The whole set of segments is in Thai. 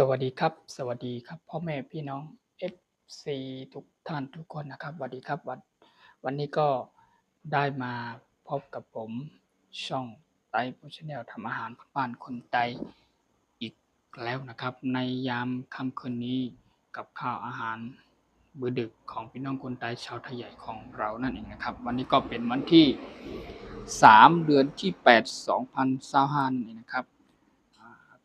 สวัสดีครับสวัสดีครับพ่อแม่พี่น้อง FC ทุกท่านทุกคนนะครับสวัสดีครับวันนี้ก็ได้มาพบกับผมช่องไต้ฟู้ดชาแนลทำอาหารบ้านคนไทยอีกแล้วนะครับในยามค่ำคืนนี้กับข้าวอาหารมื้อดึกของพี่น้องคนไทยชาวไทยใหญ่ของเรานั่นเองนะครับวันนี้ก็เป็นวันที่3เดือนที่8 2025นั่นเองนะครับ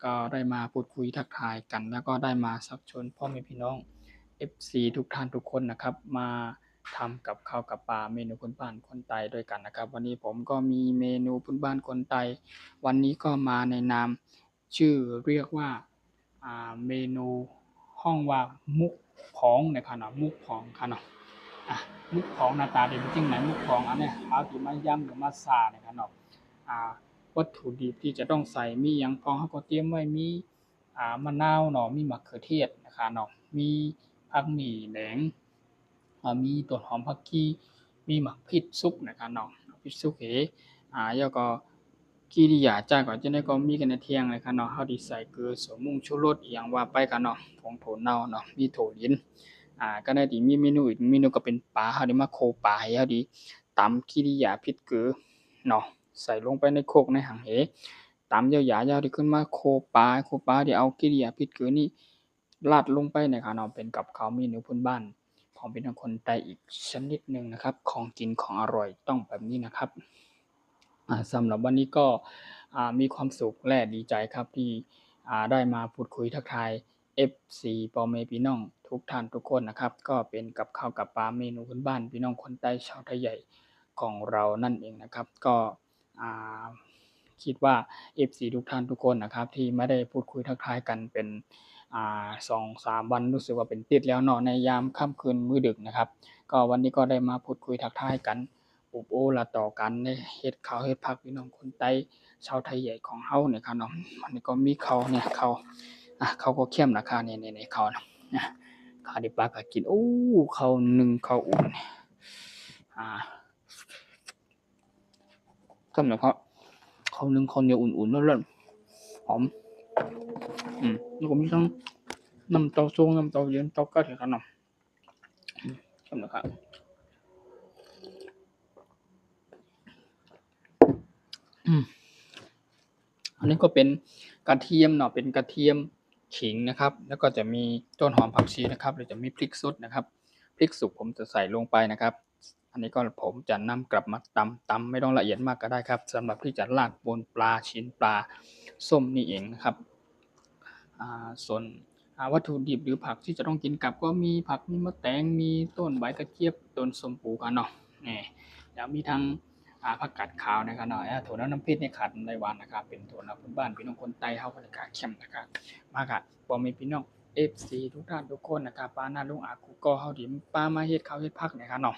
ก็ได้มาพูดคุยทักทายกันแล้วก็ได้มาชักชวนพ่อแม่พี่น้อง FC ทุกท่านทุกคนนะครับมาทำกับข้าวกับปลาเมนูพื้นบ้านคนไทยด้วยกันนะครับวันนี้ผมก็มีเมนูพื้นบ้านคนไทยวันนี้ก็มาในนามชื่อเรียกว่าเมนูห้องว่ามุกผองนะครับเนาะมุกผองครับเนาะมุกผองหน้าตาเป็นจริงไหนมุกผองอันเนี้ยเอาที่มาย่ำหรือมาซานะครับเนาะอ่า วัตถุดิบที่จะต้องใส่มีหยังพองเขาก็เตรียมไว้มีมะนาวเนาะมีมะเขือเทศนะครับเนาะมีผักหมี่แหลงมีต้นหอมผักชีมีหมักพริกสุกนะครับเนาะพริกสุกแล้วก็กี่ที่อยากจ้าก็จะได้ก็มีกันในเที่ยงเลยครับเนาะเฮาสิใส่เกลือสมมุงชูรสอิหยังว่าไปกันเนาะผงโถเน่าเนาะมีโถลิ้นก็ได้ที่มีเมนูอีกเมนูก็เป็นปลาเฮาได้มาโขลกปลาให้เฮาได้ตำขี้ที่อยาพริกเกลือเนาะ ใส่ลงไปในโคกในหังเหตามยาวๆยาวที่ขึ้นมาโคปลาที่เอากิริยาพริกเกลือนี่ราดลงไปนะครับเนาะเป็นกับข้าวเมนูพื้นบ้านของพี่น้องคนใต้อีกชนิดหนึ่งนะครับของกินของอร่อยต้องแบบนี้นะครับสำหรับวันนี้ก็มีความสุขและดีใจครับที่ได้มาพูดคุยทักทาย FC พ่อแม่พี่น้องทุกท่านทุกคนนะครับก็เป็นกับข้าวกับปลาเมนูพื้นบ้านพี่น้องคนใต้ชาวไทยใหญ่ของเรานั่นเองนะครับก็อ่าคิดว่า FC ทุกท่านทุกคนนะครับที่ไม่ได้พูดคุยทักทายกันเป็น2-3วันรู้สึกว่าเป็นติดแล้วเนาะในยามค่ำคืนมื้อดึกนะครับก็วันนี้ก็ได้มาพูดคุยทักทายกันอบโอ้ละต่อกันได้เฮ็ดข้าวเฮ็ดผักพี่น้องคนใต้ชาวไทยใหญ่ของเฮาเนี่ยครับเนาะวันนี้ก็มีข้าวเนี่ยข้าวข้าวก็เข้มราคาเนี่ยๆข้าวเนาะข้าวที่ปลาก็กินโอ้ข้าวนึ่งข้าวอุ่นอ่าสำหรับข้าวนึ่งข้าวเหนียวอุ่นๆร้อนๆหอมแล้วก็มีทั้งน้ำเต้าส้งน้ำเต้าเย็นเต้ากัดให้กันเนาะสำหรับครับอันนี้ก็เป็นกระเทียมเนาะเป็นกระเทียมขิงนะครับแล้วก็จะมีต้นหอมผักชีนะครับแล้วจะมีพริกสดนะครับพริกสุกผมจะใส่ลงไปนะครับอันนี้ก็ผมจะนำกลับมาตำไม่ต้องละเอียดมากก็ได้ครับสำหรับที่จะราดบนปลาชิ้นปลาส้มนี่เองนะครับส่วนวัตถุดิบหรือผักที่จะต้องกินกับก็มีผักมีมะแตงมีต้นใบกระเจี๊ยบต้นส้มปลูกันเนาะนี่แล้วมีทั้งผักกาดขาวนะครับเนาะถั่วเน่าน้ำพริกในขันในหวานนะครับเป็นถั่วเน่าพื้นบ้านพี่น้องคนใต้เฮาบรรยากาศเข้มนะครับมาครับบ่มีพี่น้อง FC ทุกท่านทุกคนนะครับป้าน้าลุงอากูก็เฮาดิป้ามาเฮ็ดข้าวเฮ็ดผักนะครับเนาะ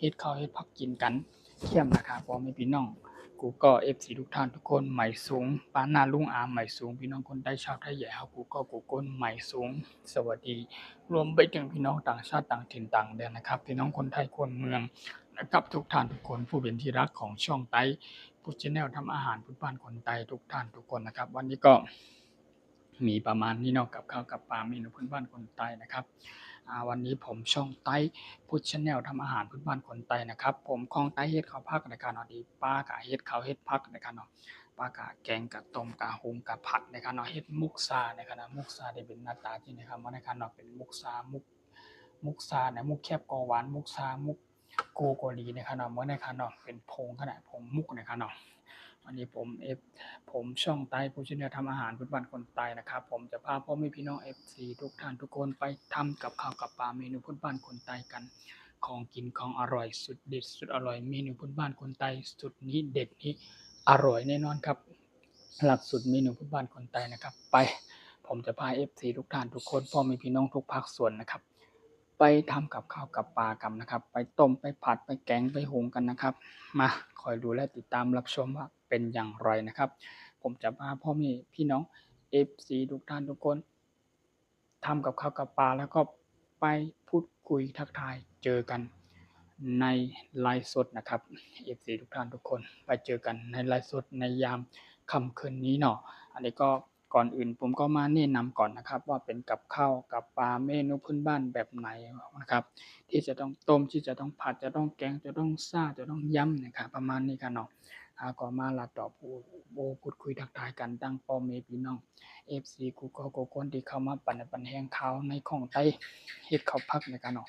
เฮ็ดข้าวเฮ็ดผักกินกันเข้มนะครับบ่มีพี่น้องกูก็ FC ทุกท่านทุกคนใหม่สูงป้าน้าลุงอาใหม่สูงพี่น้องคนใต้ชาวไทยใหญ่เฮากูก็กูก้นใหม่สูงสวัสดีรวมไปถึงพี่น้องต่างชาติต่างถิ่นต่างแดนนะครับพี่น้องคนไทยคนเมืองนะครับทุกท่านทุกคนผู้เป็นที่รักของช่องไต้ฟู้ดชาแนลทำอาหารพื้นบ้านคนไทยทุกท่านทุกคนนะครับวันนี้ก็มีประมาณนี้เนาะกับข้าวกับปลาเมนูพื้นบ้านคนใต้นะครับวันนี้ผมช่องไต้ฟู้ดชาแนลทำอาหารพื้นบ้านคนใต้นะครับผมของไต้เฮ็ดข้าวผักในการเนาะดีป้ากะเฮ็ดข้าวเฮ็ดผักในการเนาะป้ากะแกงกะต้มกะหุงกะผัดในการเนาะเฮ็ดมุกซาในการเนาะมุกซาที่เป็นหน้าตาที่นะครับว่าในการเนาะเป็นมุกซามุกซาเนี่ยมุกแคบกอหวานมุกซามุกโกโกลีในการเนาะเหมือนในการเนาะเป็นผงขนาดผงมุกในการเนาะวันนี้ผมช่องไต้ฟู้ดชาแนลทำอาหารพื้นบ้านคนใต้นะครับผมจะพาพ่อแม่พี่น้อง FC ทุกท่านทุกคนไปทำกับข้าวกับปลาเมนูพื้นบ้านคนใต้กันของกินของอร่อยสุดเด็ดสุดอร่อยเมนูพื้นบ้านคนใต้สุดนี้เด็ดนี้อร่อยแน่นอนครับหลักสุดเมนูพื้นบ้านคนใต้นะครับไปผมจะพา FC ทุกท่านทุกคนพ่อแม่พี่น้องทุกภาคส่วนนะครับไปทำกับข้าวกับปลากันนะครับไปต้มไปผัดไปแกงไปหุงกันนะครับมาคอยดูและติดตามรับชมว่าเป็นอย่างไรนะครับผมจะพาพ่อแม่พี่น้อง FC ทุกท่านทุกคนทำกับข้าวกับปลาแล้วก็ไปพูดคุยทักทายเจอกันในไลฟ์สดนะครับ FC ทุกท่านทุกคนไปเจอกันในไลฟ์สดในยามค่ำคืนนี้เนาะอันนี้ก็ ก่อนอื่นผมก็มาแนะนำก่อนนะครับว่าเป็นกับข้าวกับปลาเมนูพื้นบ้านแบบไหนนะครับที่จะต้องต้มที่จะต้องผัดจะต้องแกงจะต้องซ่าจะต้องยำนะครับประมาณนี้กันเนาะก็มาลัดต่อพูดคุยทักทายกันตั้งพ่อแม่พี่น้อง FC กูก็คนที่เข้ามาปั่นแห้งข่าวในของไต้เฮ็ดข้าวผักในกันเนาะ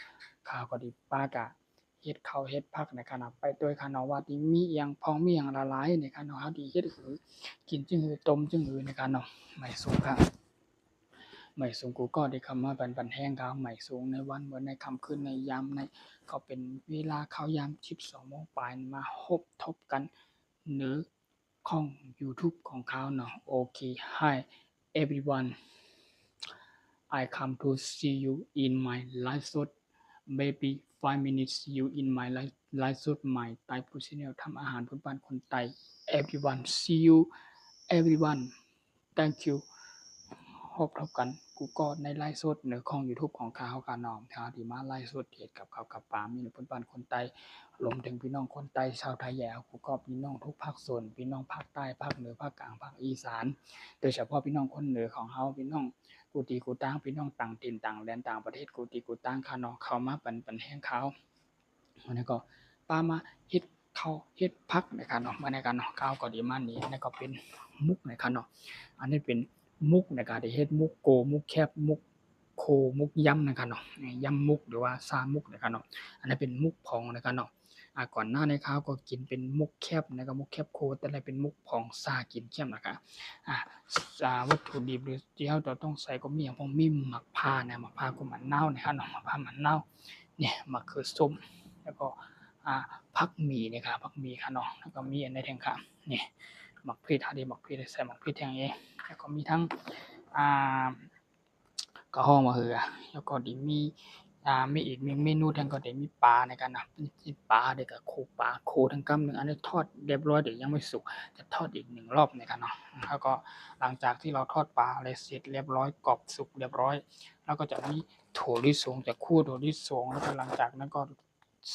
ข่าวก็ดีป้ากะเฮ็ดข้าวเฮ็ดผักในกันเนาะไปด้วยกันเนาะว่าที่มีอิหยังพองมีหยังละลายในกันเนาะเฮาที่เฮ็ดคือกินจึงคือต้มจึงคือในกันเนาะไม่สูงครับไม่สูงกูก็ได้เข้ามาปั่นแห้งข่าวไม่สูงในวันเหมือนในค่ำคืนในยามในก็เป็นเวลาข่าวยาม 12 โมงปลายมาพบทบกันหรือของ YouTube ของเขาเนาะโอเค Hi everyone I come to see you in my live สด maybe 5 minutes you in my live สด my Thai food channel ทำอาหารพื้นบ้านคนไทย everyone see you everyone thank you พบกันกูก็ในไลฟ์สดในของ YouTube ของข้าวกานอมข้าวที่มาไลฟ์สดเฮ็ดกับข้าวกับปลามีพื้นบ้านคนไทยรวมถึงพี่น้องคนไทยชาวไทยแย่กูก็พี่น้องทุกภาคส่วนพี่น้องภาคใต้ภาคเหนือภาคกลางภาคอีสานโดยเฉพาะพี่น้องคนเหนือของเฮาพี่น้องกูตีกูตั้งพี่น้องต่างถิ่นต่างแดนต่างประเทศกูตีกูตั้งคาเนาะเข้ามาปันแห้งข้าววันนี้ก็ป้ามาเฮ็ดข้าวเฮ็ดผักในกันเนาะมาในกันเนาะข้าวก็ดีมานี้นั่นก็เป็นมุกในกันเนาะอันนี้เป็นมุกในการที่เฮ็ดมุกโกมุกแคบมุกโคมุกยำนะครับเนาะยำมุกหรือว่าซามุกนะครับเนาะอันนั้นเป็นมุกพองนะครับเนาะก่อนหน้าในข้าวก็กินเป็นมุกแคบนะครับมุกแคบโคแต่ละเป็นมุกพองซากินเข้มนะครับวัตถุดิบที่เราต้องใส่ก็มีอย่างพวกมีหมักพร้าวนะหมักพร้าวกับมะนาวนะครับเนาะหมักพร้าวมะนาวเนี่ยมะเขือส้มแล้วก็ผักหมี่นะครับผักหมี่ครับเนาะแล้วก็มีอันในแทงครับนี่หมักพริกหมักพริกใส่หมักพริกแทงเองแล้วก็มีทั้งกระห้องมะเขือแล้วก็ได้มีมีอีกเมนูทั้งก็ได้มีปลาในกันนะมีปลาเด็กกับโคปลาโคทั้งกำหนึ่งอันนี้ทอดเรียบร้อยเดี๋ยวยังไม่สุกจะทอดอีก1รอบในกันเนาะแล้วก็หลังจากที่เราทอดปลาอะไรเสร็จเรียบร้อยกรอบสุกเรียบร้อยแล้วก็จะมีถั่วลิสงจะคั่วถั่วลิสงแล้วก็หลังจากนั้นก็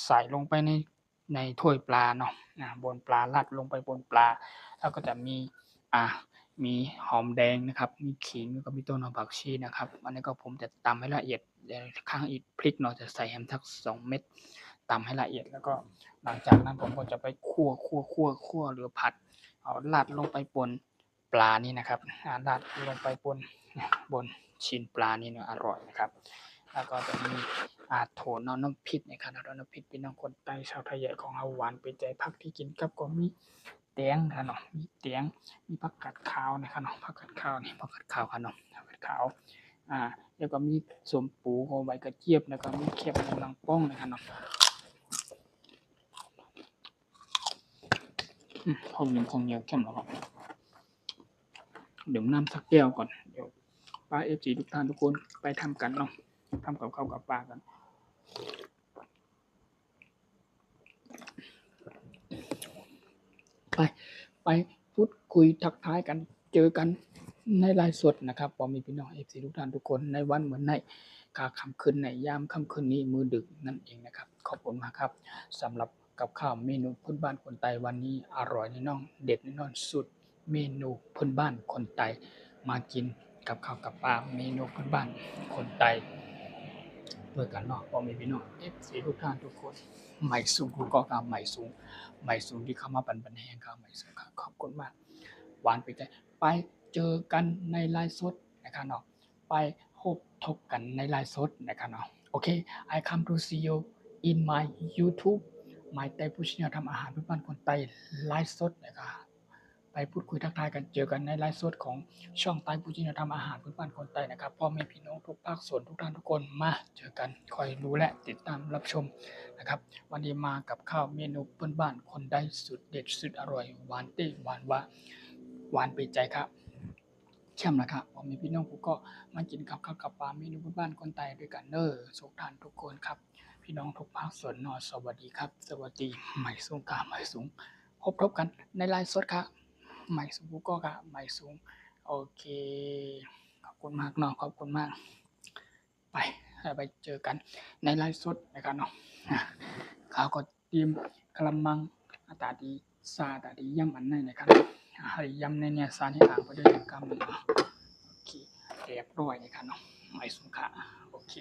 ใส่ลงไปในถ้วยปลาเนาะบนปลาราดลงไปบนปลาแล้วก็จะมีมีหอมแดงนะครับมีขิงแล้วก็มีต้นหอมผักชีนะครับอันนี้ก็ผมจะตำให้ละเอียดข้างอีกพริกเนาะจะใส่แฮมสัก2เม็ดตำให้ละเอียดแล้วก็หลังจากนั้นผมก็จะไปคั่วหรือผัดเอาราดลงไปบนปลานี่นะครับราดลงไปบนชิ้นปลานี่เนาะอร่อยนะครับแล้วก็จะมีโถน้ำพริกนะครับน้ำพริกพี่น้องคนใต้ชาวไทยใหญ่ของเราหวานเป็นใจผักที่กินกับก็มีแตงค่ะเนาะมีแตงมีผักกาดขาวนะครับเนาะผักกาดขาวนี่ผักกาดขาวค่ะเนาะผักกาดขาวแล้วก็มีส้มปูกับใบกระเจี๊ยบแล้วก็มีแคบหมูลังป้องนะครับเนาะของเหนียวเข้มแล้วครับเดี๋ยวน้ำสักแก้วก่อนเดี๋ยวป้าFGทุกท่านทุกคนไปทำกันเนาะทำกับข้าวกับปลากันไปพูดคุยทักทายกันเจอกันในไลฟ์สดนะครับพอมีพี่น้อง FC ทุกท่านทุกคนในวันเหมือนในค่ำคืนในยามค่ำคืนนี้มื้อดึกนั่นเองนะครับขอบคุณมากครับสำหรับกับข้าวเมนูพื้นบ้านคนไทยวันนี้อร่อยแน่นอนเด็ดแน่นอนสุดเมนูพื้นบ้านคนไทยมากินกับข้าวกับปลาเมนูพื้นบ้านคนไทยด้วยกันเนาะพอมีพี่น้อง FC ทุกท่านทุกคนใหม่สูงกูก็กาใหม่สูงที่เข้ามาปันแห้งครับใหม่สูงครับขอบคุณมากหวานไปใจไปเจอกันในไลฟ์สดนะครับเนาะไปพบทบกันในไลฟ์สดนะครับเนาะโอเค I come to see you in my YouTube my Thai food channel ทำอาหารพื้นบ้านคนไทยไลฟ์สดนะครับไปพูดคุยทักทายกันเจอกันในไลฟ์สดของช่อง Thai food channel ทำอาหารพื้นบ้านคนไทยนะครับพ่อแม่พี่น้องทุกภาคส่วนทุกท่านทุกคนมาเจอกันคอยรู้และติดตามรับชมนะครับวันนี้มากับข้าวเมนูพื้นบ้านคนไทยสุดเด็ดสุดอร่อยหวานตี้หวานหวานไปใจครับแช่มนะครับผมมีพี่น้องผมก็มากินกับข้าวกับปลาเมนูบ้านคนไทยด้วยกันเนอสุขทานทุกคนครับพี่น้องทุกภาคส่วนนอสวัสดีครับสวัสดีใหม่สูงกาใหม่สูงพบกันในไลฟ์สดครับใหม่สูงก็ครับใหม่สูงโอเคขอบคุณมากเนาะขอบคุณมากไปเจอกันในไลฟ์สดนะครับเนาะข้าวก็เตรียมกระมังตาดีซาตาดีย่ำอันนั้นนะครับให้ยำในเนี่ยซาที่อ่างไปด้วยกำ เรียบร้อยนี่ค่ะเนาะไม่สุขะโอเค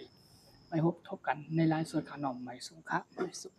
ไปพบกันในไลฟ์สดค่ะน้องไม่สุขะไม่สุข